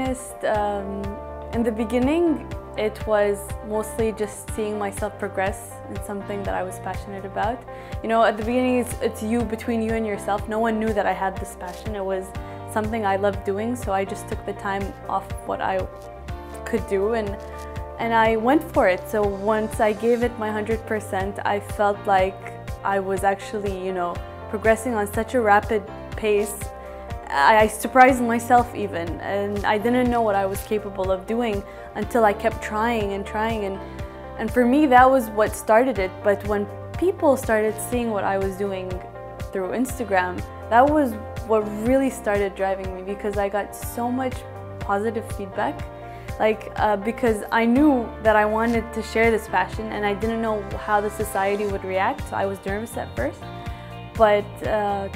honest, in the beginning, it was mostly just seeing myself progress in something that I was passionate about. You know, at the beginning, it's you, between you and yourself. No one knew that I had this passion. It was something I loved doing, so I just took the time off what I could do and I went for it. So once I gave it my 100%, I felt like I was actually, you know, progressing on such a rapid pace. I surprised myself even, and I didn't know what I was capable of doing until I kept trying and trying, and for me that was what started it. But when people started seeing what I was doing through Instagram, that was what really started driving me, because I got so much positive feedback. Because I knew that I wanted to share this passion and I didn't know how the society would react, so I was nervous at first. But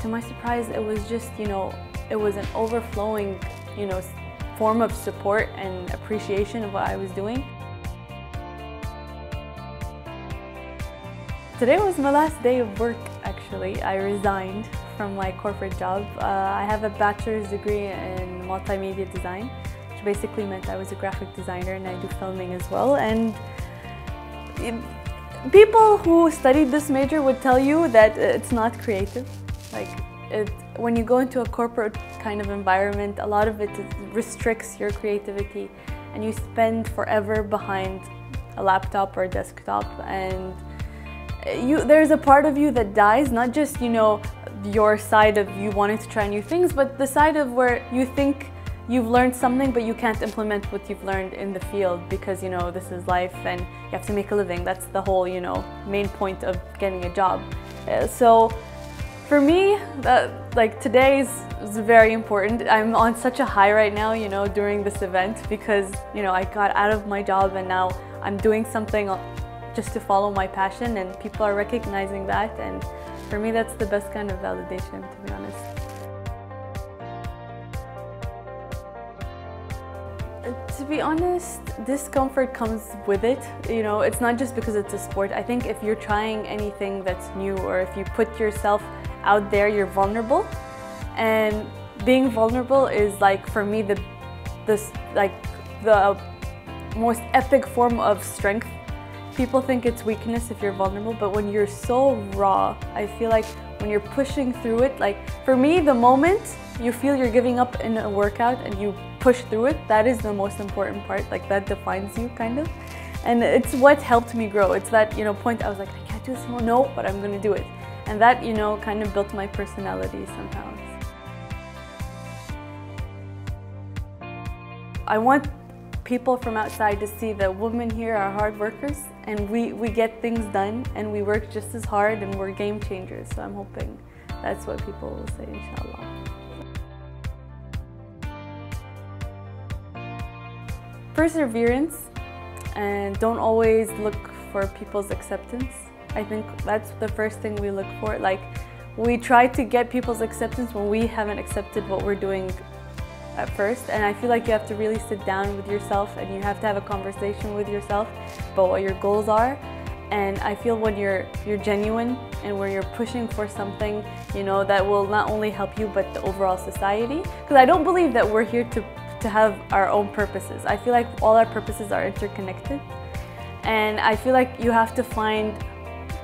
to my surprise, it was just, you know, it was an overflowing, you know, form of support and appreciation of what I was doing. Today was my last day of work, actually. I resigned from my corporate job. I have a bachelor's degree in multimedia design, which basically meant I was a graphic designer and I do filming as well. And people who studied this major would tell you that it's not creative. When you go into a corporate kind of environment, a lot of it restricts your creativity and you spend forever behind a laptop or a desktop, and there's a part of you that dies, not just, you know, your side of you wanting to try new things, but the side of where you think you've learned something but you can't implement what you've learned in the field because, you know, this is life and you have to make a living. That's the whole, you know, main point of getting a job. So for me, today is very important. I'm on such a high right now, you know, during this event, because, you know, I got out of my job and now I'm doing something just to follow my passion, and people are recognizing that, and for me that's the best kind of validation, to be honest. To be honest, discomfort comes with it. You know, it's not just because it's a sport. I think if you're trying anything that's new, or if you put yourself out there, you're vulnerable. And being vulnerable is, like, for me, the most epic form of strength. People think it's weakness if you're vulnerable, but when you're so raw, I feel like when you're pushing through it, like for me, the moment you feel you're giving up in a workout and you push through it, that is the most important part. Like, that defines you, kind of. And it's what helped me grow. It's that, you know, point I was like, I can't do this anymore, no, but I'm gonna do it. And that, you know, kind of built my personality somehow. I want people from outside to see that women here are hard workers, and we get things done, and we work just as hard, and we're game changers. So I'm hoping that's what people will say, inshallah. Perseverance, and don't always look for people's acceptance. I think that's the first thing we look for. Like, we try to get people's acceptance when we haven't accepted what we're doing at first, and I feel like you have to really sit down with yourself and you have to have a conversation with yourself about what your goals are. And I feel when you're genuine and when you're pushing for something, you know, that will not only help you but the overall society. Because I don't believe that we're here to have our own purposes. I feel like all our purposes are interconnected, and I feel like you have to find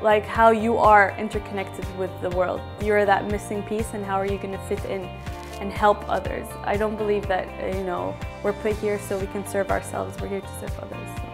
like how you are interconnected with the world. You're that missing piece, and how are you going to fit in and help others? I don't believe that, you know, we're put here so we can serve ourselves. We're here to serve others. So.